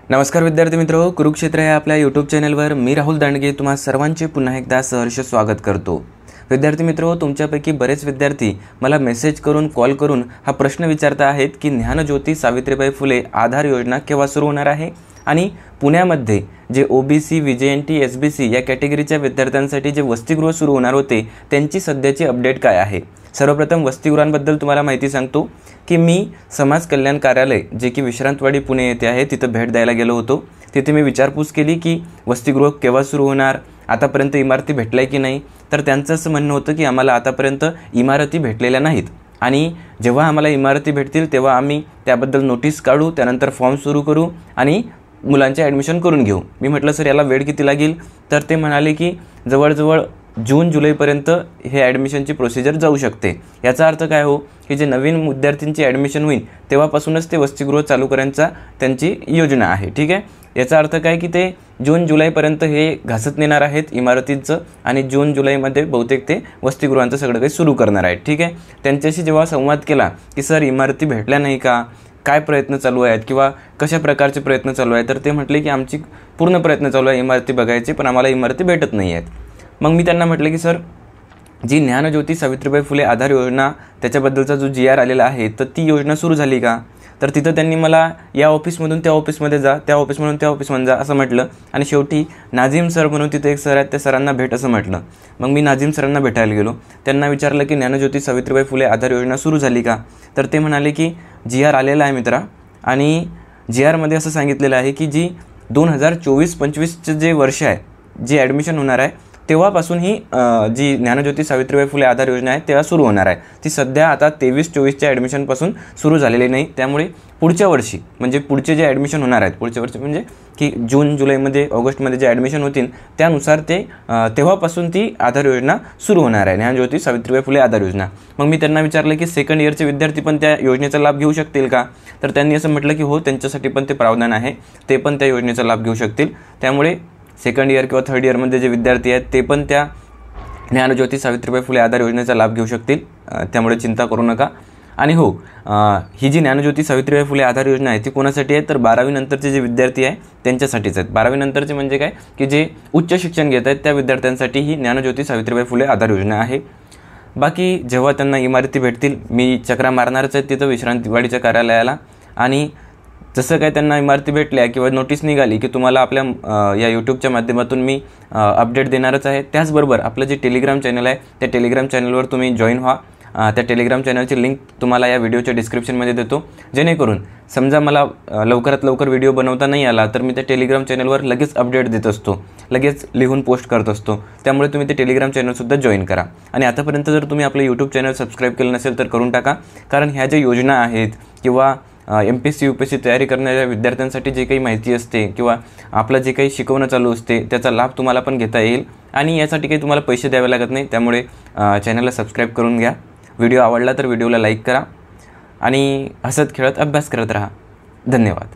नमस्कार विद्यार्थी मित्रो, कुरुक्षेत्र या आपल्या यूट्यूब चॅनलवर मी राहुल दांडगे तुम्हा सर्वांचे पुन्हा एकदा सहर्ष स्वागत करतो। विद्यार्थी मित्रो, तुमच्यापैकी बरेच विद्यार्थी मला मेसेज करून कॉल करून हा प्रश्न विचारता आहेत की ज्ञानज्योती सावित्रीबाई फुले आधार योजना केव्हा सुरू होणार आहे आणि पुण्यामध्ये जे ओबीसी, व्हीजेएनटी, एसबीसी या कॅटेगरीच्या विद्यार्थ्यांसाठी जे वसतिगृह सुरू होणार होते त्यांची सध्याची अपडेट काय आहे। सर्वप्रथम वसतिगृहांबद्दल तुम्हाला माहिती सांगतो की मी समाज कल्याण कार्यालय जे की विश्रांतवाडी पुणे येथे आहे तिथं भेट द्यायला गेलो होतो। तिथे मी विचारपूस केली की वसतिगृह केव्हा सुरू होणार, आतापर्यंत इमारती भेटल्या की नाही। तर त्यांचं असं म्हणणं होतं की आम्हाला आतापर्यंत इमारती भेटलेल्या नाहीत आणि जेव्हा आम्हाला इमारती भेटतील तेव्हा आम्ही त्याबद्दल नोटीस काढू, त्यानंतर फॉर्म सुरू करू आणि मुलांचे ॲडमिशन करून घेऊ। मी म्हटलं सर याला वेळ किती लागेल, तर ते म्हणाले की जवळजवळ जून जुलैपर्यंत हे ॲडमिशनची प्रोसिजर जाऊ शकते। याचा अर्थ काय हो की जे नवीन विद्यार्थ्यांची ॲडमिशन होईल तेव्हापासूनच ते वसतिगृह चालू करण्याचा त्यांची योजना आहे। ठीक आहे, याचा अर्थ काय की ते जून जुलैपर्यंत हे घासत नेणार आहेत इमारतींचं आणि जून जुलैमध्ये बहुतेक ते वसतिगृहांचं सगळं काही सुरू करणार आहेत। ठीक आहे, त्यांच्याशी जेव्हा संवाद केला की सर इमारती भेटल्या नाही का, काय प्रयत्न चालू आहेत किंवा कशा प्रकारचे प्रयत्न चालू आहेत, तर ते म्हटले की आमची पूर्ण प्रयत्न चालू आहे इमारती बघायचे, पण आम्हाला इमारती भेटत नाही आहेत। मग मी त्यांना म्हटलं की सर जी ज्ञानज्योती सावित्रीबाई फुले आधार योजना त्याच्याबद्दलचा जो GR आलेला आहे तर ती योजना सुरू झाली का। तर तिथं त्यांनी मला या ऑफिसमधून त्या ऑफिसमध्ये जा, त्या ऑफिसमधून त्या ऑफिसमध्ये जा असं म्हटलं आणि शेवटी नाझीम सर म्हणून तिथे एक सर आहेत त्या सरांना भेट असं म्हटलं। मग मी नाझीम सरांना भेटायला गेलो, त्यांना विचारलं की ज्ञानज्योती सावित्रीबाई फुले आधार योजना सुरू झाली का। तर ते म्हणाले की GR आलेला आहे मित्रा आणि GRमध्ये असं सांगितलेलं आहे की जी 2024-25चं जे वर्ष आहे जी ॲडमिशन होणार आहे तेव्हापासून ही जी ज्ञानज्योती सावित्रीबाई फुले आधार योजना आहे तेव्हा सुरू होणार आहे। ती सध्या आता 23-24च्या ॲडमिशनपासून सुरू झालेली नाही, त्यामुळे पुढच्या वर्षी म्हणजे पुढचे जे ॲडमिशन होणार आहेत पुढच्या वर्षी म्हणजे की जून जुलैमध्ये ऑगस्टमध्ये जे ॲडमिशन होतील त्यानुसार ते तेव्हापासून ती आधार योजना सुरू होणार आहे, ज्ञानज्योती सावित्रीबाई फुले आधार योजना। मग मी त्यांना विचारलं की सेकंड इयरचे विद्यार्थी पण त्या योजनेचा लाभ घेऊ शकतील का, तर त्यांनी असं म्हटलं की हो त्यांच्यासाठी पण ते प्रावधान आहे, ते पण त्या योजनेचा लाभ घेऊ शकतील। त्यामुळे सेकंड इयर किंवा थर्ड इयरमध्ये जे विद्यार्थी आहेत ते पण त्या ज्ञानज्योती सावित्रीबाई फुले आधार योजनेचा लाभ घेऊ शकतील, त्यामुळे चिंता करू नका। आणि हो, ही जी ज्ञानज्योती सावित्रीबाई फुले आधार योजना आहे ती कोणासाठी आहे तर 12वी नंतरचे जे विद्यार्थी आहे त्यांच्यासाठीच आहेत। 12वी नंतरचे म्हणजे काय की जे उच्च शिक्षण घेत आहेत त्या विद्यार्थ्यांसाठी ही ज्ञानज्योती सावित्रीबाई फुले आधार योजना आहे। बाकी जेव्हा त्यांना इमारती भेटतील मी चक्रा मारणारच आहे तिथं विश्रांतवाडीच्या कार्यालयाला, आणि जसं काय त्यांना इमारती भेटल्या किंवा नोटीस निघाली की तुम्हाला आपल्या या यूट्यूबच्या माध्यमातून मी अपडेट देणारच आहे। त्याचबरोबर आपलं जे टेलिग्राम चॅनल आहे त्या टेलिग्राम चॅनलवर तुम्ही जॉईन व्हा। त्या टेलिग्राम चॅनलची लिंक तुम्हाला या व्हिडिओच्या डिस्क्रिप्शनमध्ये देतो, जेणेकरून समजा मला लवकरात लवकर व्हिडिओ बनवता नाही आला तर मी त्या टेलिग्राम चॅनलवर लगेच अपडेट देत असतो, लगेच लिहून पोस्ट करत असतो। त्यामुळे तुम्ही ते टेलिग्राम चॅनलसुद्धा जॉईन करा। आणि आतापर्यंत जर तुम्ही आपलं यूट्यूब चॅनल सबस्क्राईब केलं नसेल तर करून टाका, कारण ह्या ज्या योजना आहेत किंवा MPSC UPSC तयारी करणाऱ्या विद्यार्थ्यांसाठी जे काही माहिती असते किंवा आपलं जे काही शिकवणं चालू असते त्याचा लाभ तुम्हाला पण घेता येईल आणि यासाठी काही तुम्हाला पैसे द्यावे लागत नाही। त्यामुळे चॅनलला सबस्क्राईब करून घ्या। व्हिडिओ आवडला तर व्हिडिओला लाईक करा आणि हसत खेळत अभ्यास करत राहा। धन्यवाद।